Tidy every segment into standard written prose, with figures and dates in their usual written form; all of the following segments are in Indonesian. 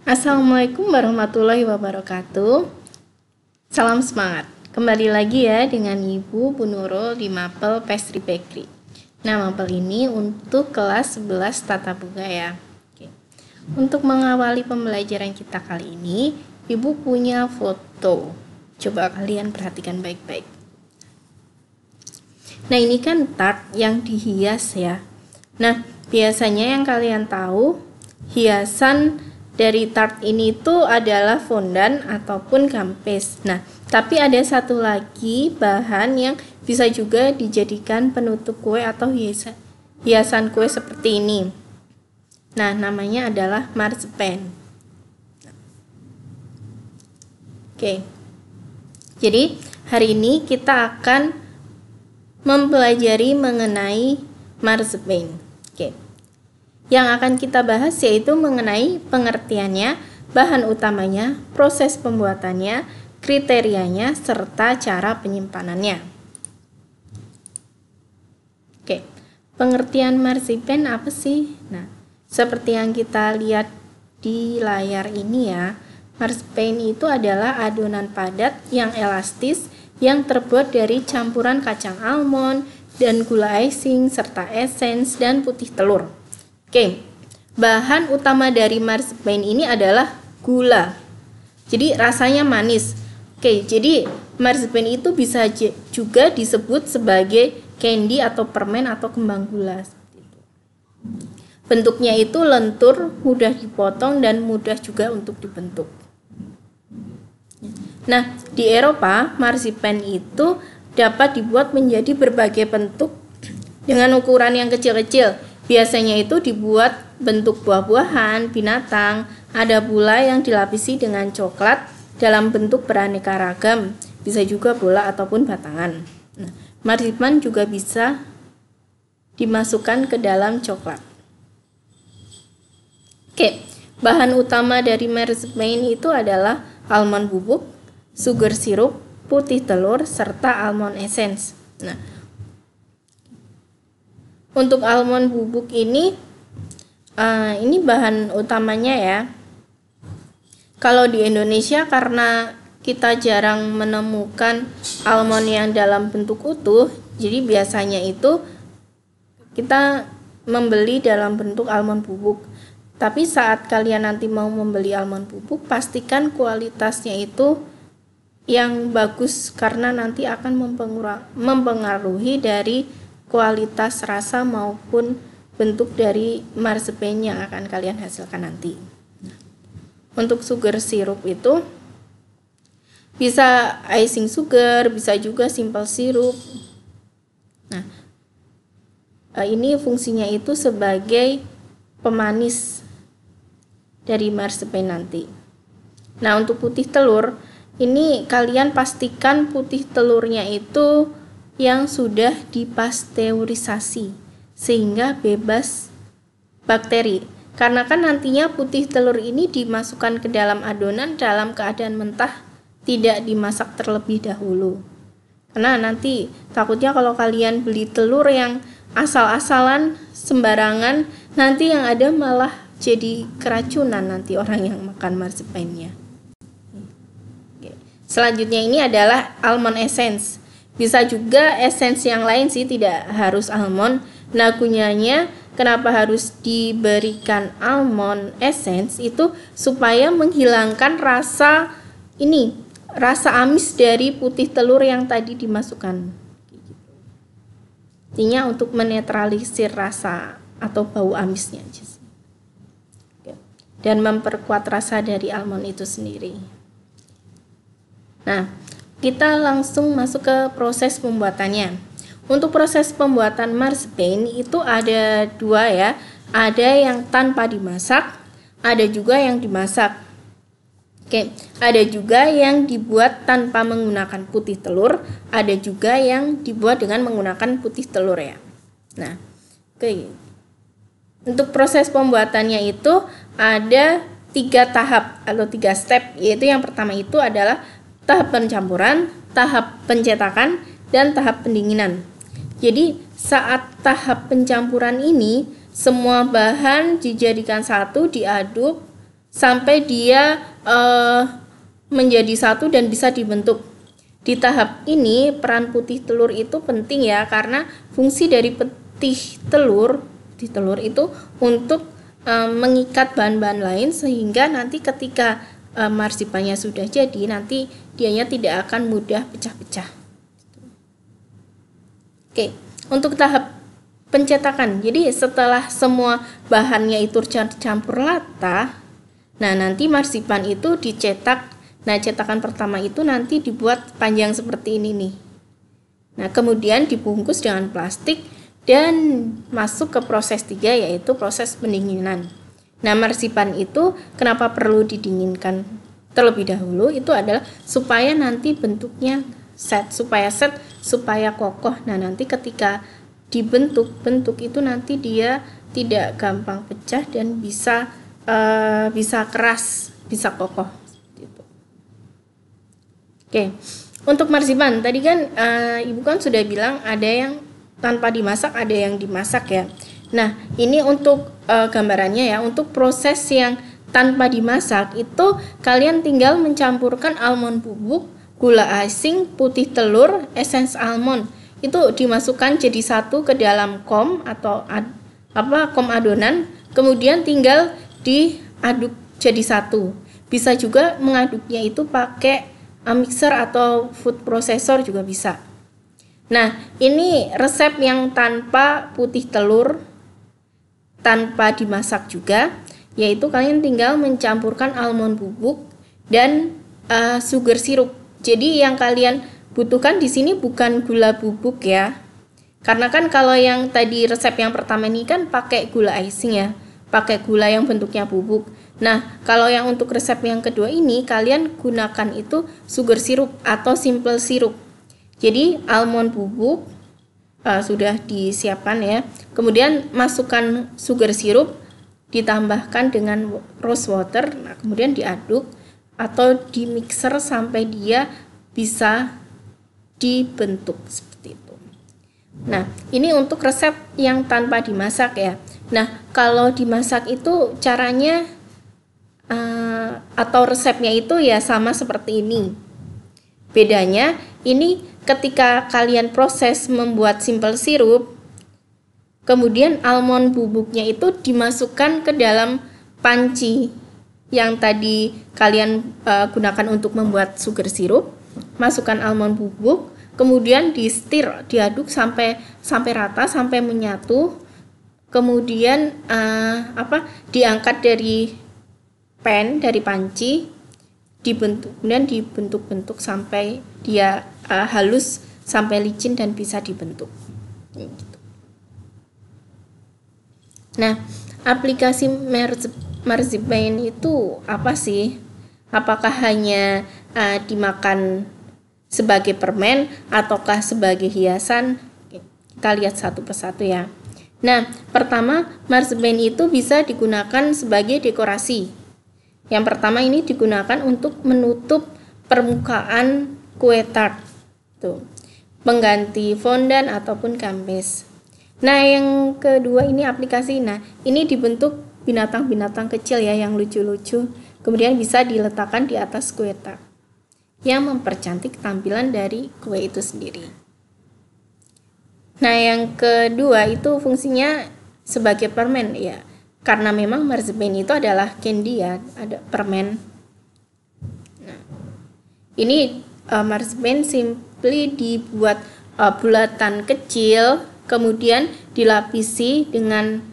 Assalamualaikum warahmatullahi wabarakatuh. Salam semangat. Kembali lagi ya dengan Ibu Bu Nurul di Mapel Pastry Bakery. Nah, mapel ini untuk kelas 11 Tata Boga ya. Oke. Untuk mengawali pembelajaran kita kali ini, Ibu punya foto. Coba kalian perhatikan baik-baik. Nah, ini kan tart yang dihias ya. Nah, biasanya yang kalian tahu, hiasan dari tart ini tuh adalah fondan ataupun gampes. Nah, tapi ada satu lagi bahan yang bisa juga dijadikan penutup kue atau hiasan kue seperti ini. Nah, namanya adalah marzipan. Oke. Jadi, hari ini kita akan mempelajari mengenai marzipan. Oke. Yang akan kita bahas yaitu mengenai pengertiannya, bahan utamanya, proses pembuatannya, kriterianya, serta cara penyimpanannya. Oke, pengertian marzipan apa sih? Nah, seperti yang kita lihat di layar ini ya, marzipan itu adalah adonan padat yang elastis yang terbuat dari campuran kacang almond dan gula icing serta esens dan putih telur. Oke, bahan utama dari marzipan ini adalah gula. Jadi rasanya manis. Oke, jadi marzipan itu bisa juga disebut sebagai candy atau permen atau kembang gula. Bentuknya itu lentur, mudah dipotong dan mudah juga untuk dibentuk. Nah, di Eropa, marzipan itu dapat dibuat menjadi berbagai bentuk dengan ukuran yang kecil-kecil. Biasanya itu dibuat bentuk buah-buahan, binatang, ada pula yang dilapisi dengan coklat dalam bentuk beraneka ragam, bisa juga bola ataupun batangan. Nah, marzipan juga bisa dimasukkan ke dalam coklat. Oke, bahan utama dari marzipan itu adalah almond bubuk, sugar sirup, putih telur, serta almond essence. Nah, untuk almond bubuk ini bahan utamanya ya. Kalau di Indonesia karena kita jarang menemukan almond yang dalam bentuk utuh, jadi biasanya itu kita membeli dalam bentuk almond bubuk. Tapi saat kalian nanti mau membeli almond bubuk, pastikan kualitasnya itu yang bagus karena nanti akan mempengaruhi dari kualitas rasa maupun bentuk dari marzipan yang akan kalian hasilkan nanti. Untuk sugar sirup itu bisa icing sugar, bisa juga simple sirup. Nah, ini fungsinya itu sebagai pemanis dari marzipan nanti. Nah, untuk putih telur, ini kalian pastikan putih telurnya itu yang sudah dipasteurisasi sehingga bebas bakteri. Karena kan nantinya putih telur ini dimasukkan ke dalam adonan dalam keadaan mentah, tidak dimasak terlebih dahulu. Karena nanti takutnya kalau kalian beli telur yang asal-asalan sembarangan, nanti yang ada malah jadi keracunan nanti orang yang makan marzipannya. Selanjutnya ini adalah almond essence. Bisa juga essence yang lain sih, tidak harus almond. Nah, gunanya kenapa harus diberikan almond essence itu supaya menghilangkan rasa amis dari putih telur yang tadi dimasukkan. Artinya untuk menetralisir rasa atau bau amisnya aja sih. Dan memperkuat rasa dari almond itu sendiri. Nah, kita langsung masuk ke proses pembuatannya. Untuk proses pembuatan marzipan itu ada dua ya. Ada yang tanpa dimasak, ada juga yang dimasak. Oke, ada juga yang dibuat tanpa menggunakan putih telur, ada juga yang dibuat dengan menggunakan putih telur ya. Nah, oke. Untuk proses pembuatannya itu ada 3 tahap atau 3 step, yaitu yang pertama itu adalah tahap pencampuran, tahap pencetakan, dan tahap pendinginan. Jadi saat tahap pencampuran ini, semua bahan dijadikan satu, diaduk sampai dia menjadi satu dan bisa dibentuk. Di tahap ini peran putih telur itu penting ya, karena fungsi dari putih telur itu untuk mengikat bahan-bahan lain sehingga nanti ketika marsipannya sudah jadi, nanti dianya tidak akan mudah pecah-pecah. Oke, untuk tahap pencetakan, jadi setelah semua bahannya itu campur rata, nah nanti marsipan itu dicetak. Nah, cetakan pertama itu nanti dibuat panjang seperti ini nih. Nah, kemudian dibungkus dengan plastik dan masuk ke proses 3, yaitu proses pendinginan. Nah, marsipan itu kenapa perlu didinginkan terlebih dahulu? Itu adalah supaya nanti bentuknya supaya kokoh. Nah, nanti ketika dibentuk itu nanti dia tidak gampang pecah dan bisa keras, bisa kokoh. Oke, untuk marsipan tadi kan Ibu kan sudah bilang ada yang tanpa dimasak, ada yang dimasak ya. Nah, ini untuk gambarannya ya, untuk proses yang tanpa dimasak itu kalian tinggal mencampurkan almond bubuk, gula icing, putih telur, esens almond. Itu dimasukkan jadi satu ke dalam kom atau kom adonan, kemudian tinggal diaduk jadi satu. Bisa juga mengaduknya itu pakai mixer atau food processor juga bisa. Nah, ini resep yang tanpa putih telur, tanpa dimasak juga, yaitu kalian tinggal mencampurkan almond bubuk dan sugar sirup. Jadi yang kalian butuhkan di sini bukan gula bubuk ya. Karena kan kalau yang tadi resep yang pertama ini kan pakai gula icing ya, pakai gula yang bentuknya bubuk. Nah, kalau yang untuk resep yang kedua ini kalian gunakan itu sugar sirup atau simple sirup. Jadi almond bubuk sudah disiapkan ya. Kemudian masukkan sugar sirup, ditambahkan dengan rose water, nah, kemudian diaduk atau di mixer sampai dia bisa dibentuk seperti itu. Nah, ini untuk resep yang tanpa dimasak ya. Nah, kalau dimasak itu caranya atau resepnya itu ya sama seperti ini. Bedanya ini ketika kalian proses membuat simple sirup, kemudian almond bubuknya itu dimasukkan ke dalam panci yang tadi kalian gunakan untuk membuat sugar sirup. Masukkan almond bubuk, kemudian diaduk sampai rata, sampai menyatu. Kemudian diangkat dari dari panci, kemudian dibentuk-bentuk sampai dia halus, sampai licin dan bisa dibentuk. Nah, aplikasi marzipan itu apa sih? Apakah hanya dimakan sebagai permen ataukah sebagai hiasan? Kita lihat satu persatu ya. Nah, pertama, marzipan itu bisa digunakan sebagai dekorasi. Yang pertama ini digunakan untuk menutup permukaan kue tart, tuh, pengganti fondan ataupun gambes. Nah, yang kedua ini aplikasi. Nah, ini dibentuk binatang-binatang kecil ya yang lucu-lucu. Kemudian bisa diletakkan di atas kue tart yang mempercantik tampilan dari kue itu sendiri. Nah, yang kedua itu fungsinya sebagai permen ya. Karena memang marzipan itu adalah candy ya, ada permen. Nah, ini marzipan simply dibuat bulatan kecil, kemudian dilapisi dengan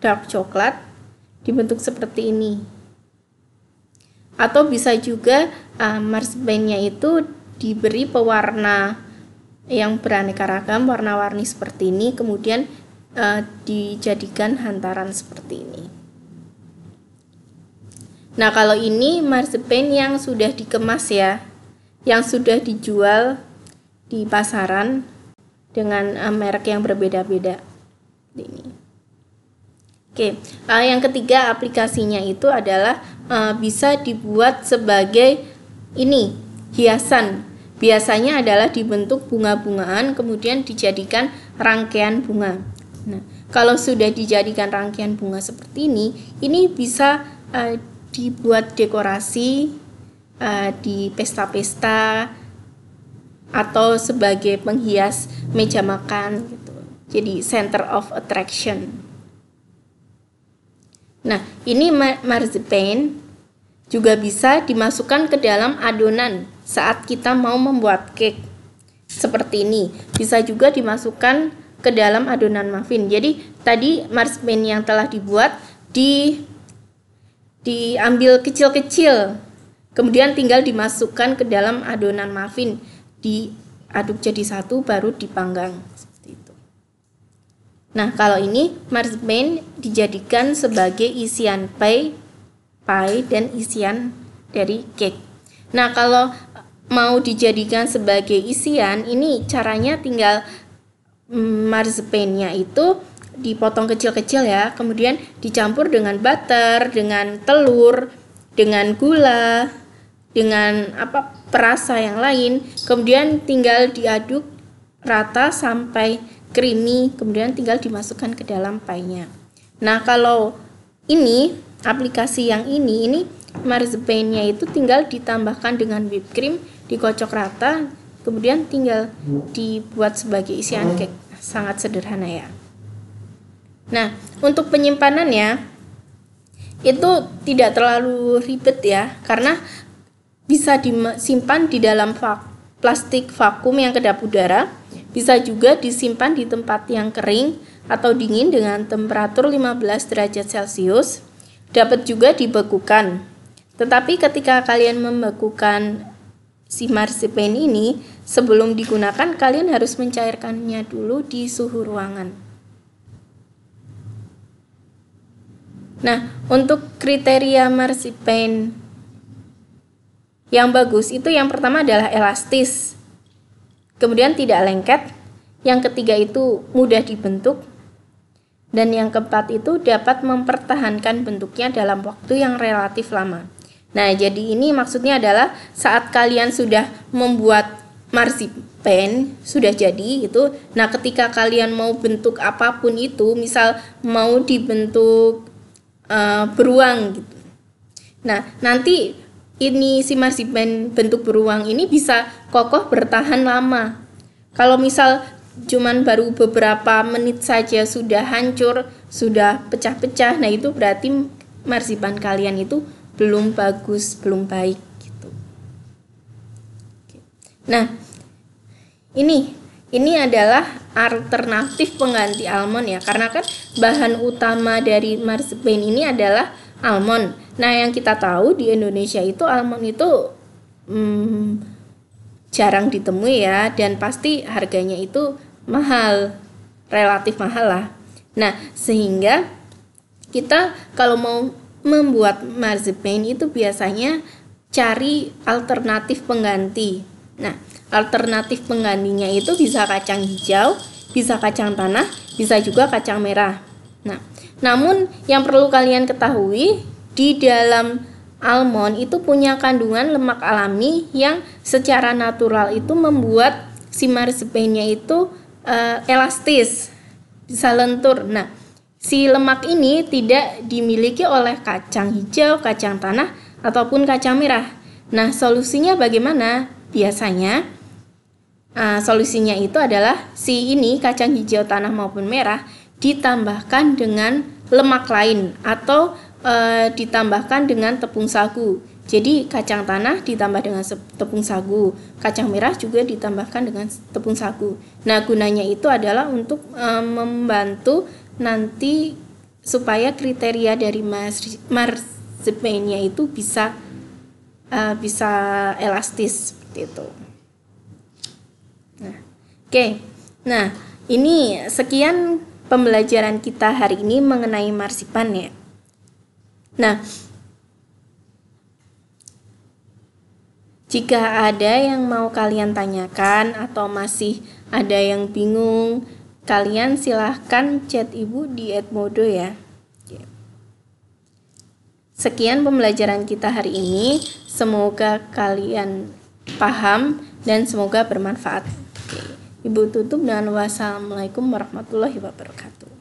dark coklat, dibentuk seperti ini. Atau bisa juga marzipannya itu diberi pewarna yang beraneka ragam, warna-warni seperti ini, kemudian dijadikan hantaran seperti ini. Nah, kalau ini marzipan yang sudah dikemas ya, yang sudah dijual di pasaran dengan merek yang berbeda-beda. Ini. Oke, yang ketiga aplikasinya itu adalah bisa dibuat sebagai ini hiasan. Biasanya adalah dibentuk bunga-bungaan kemudian dijadikan rangkaian bunga. Nah, kalau sudah dijadikan rangkaian bunga seperti ini bisa dibuat dekorasi di pesta-pesta atau sebagai penghias meja makan gitu. Jadi center of attraction. Nah, ini marzipan juga bisa dimasukkan ke dalam adonan saat kita mau membuat cake. Seperti ini. Bisa juga dimasukkan ke dalam adonan muffin. Jadi tadi marzipan yang telah dibuat diambil kecil-kecil. Kemudian tinggal dimasukkan ke dalam adonan muffin. Diaduk jadi satu baru dipanggang seperti itu. Nah, kalau ini marzipan dijadikan sebagai isian pie dan isian dari cake. Nah, kalau mau dijadikan sebagai isian, ini caranya tinggal marzipannya itu dipotong kecil-kecil ya, kemudian dicampur dengan butter, dengan telur, dengan gula, dengan perasa yang lain, kemudian tinggal diaduk rata sampai creamy, kemudian tinggal dimasukkan ke dalam pie-nya. Nah, kalau ini aplikasi yang ini marzipannya itu tinggal ditambahkan dengan whipped cream, dikocok rata, kemudian tinggal dibuat sebagai isian cake. Sangat sederhana ya. Nah, untuk penyimpanannya itu tidak terlalu ribet ya, karena bisa disimpan di dalam plastik vakum yang kedap udara, bisa juga disimpan di tempat yang kering atau dingin dengan temperatur 15 derajat Celcius, dapat juga dibekukan. Tetapi ketika kalian membekukan si marzipan ini, sebelum digunakan kalian harus mencairkannya dulu di suhu ruangan. Nah, untuk kriteria marzipan yang bagus itu yang pertama adalah elastis, kemudian tidak lengket, yang ketiga itu mudah dibentuk, dan yang keempat itu dapat mempertahankan bentuknya dalam waktu yang relatif lama. Nah, jadi ini maksudnya adalah saat kalian sudah membuat marzipan, sudah jadi itu, nah ketika kalian mau bentuk apapun itu, misal mau dibentuk beruang gitu. Nah, nanti ini si marzipan bentuk beruang ini bisa kokoh bertahan lama. Kalau misal cuman baru beberapa menit saja sudah hancur, sudah pecah-pecah, nah itu berarti marzipan kalian itu belum bagus, belum baik gitu. Nah, ini adalah alternatif pengganti almond ya, karena kan bahan utama dari marzipan ini adalah almond. Nah, yang kita tahu di Indonesia itu almond itu jarang ditemui ya, dan pasti harganya itu mahal, relatif mahal lah. Nah, sehingga kita kalau mau membuat marzipan itu biasanya cari alternatif pengganti. Nah, alternatif penggantinya itu bisa kacang hijau, bisa kacang tanah, bisa juga kacang merah. Nah, namun yang perlu kalian ketahui, di dalam almond itu punya kandungan lemak alami yang secara natural itu membuat si marzipannya itu elastis, bisa lentur. Nah, si lemak ini tidak dimiliki oleh kacang hijau, kacang tanah, ataupun kacang merah. Nah, solusinya bagaimana? Biasanya solusinya itu adalah si ini kacang hijau, tanah maupun merah ditambahkan dengan lemak lain atau ditambahkan dengan tepung sagu. Jadi kacang tanah ditambah dengan tepung sagu, kacang merah juga ditambahkan dengan tepung sagu. Nah, gunanya itu adalah untuk membantu nanti supaya kriteria dari marzipannya itu bisa elastis seperti itu. Nah, oke. Nah, ini sekian pembelajaran kita hari ini mengenai marzipan ya. Nah, jika ada yang mau kalian tanyakan atau masih ada yang bingung, kalian silahkan chat Ibu di @modo ya. Sekian pembelajaran kita hari ini. Semoga kalian paham dan semoga bermanfaat. Ibu tutup dengan wassalamualaikum warahmatullahi wabarakatuh.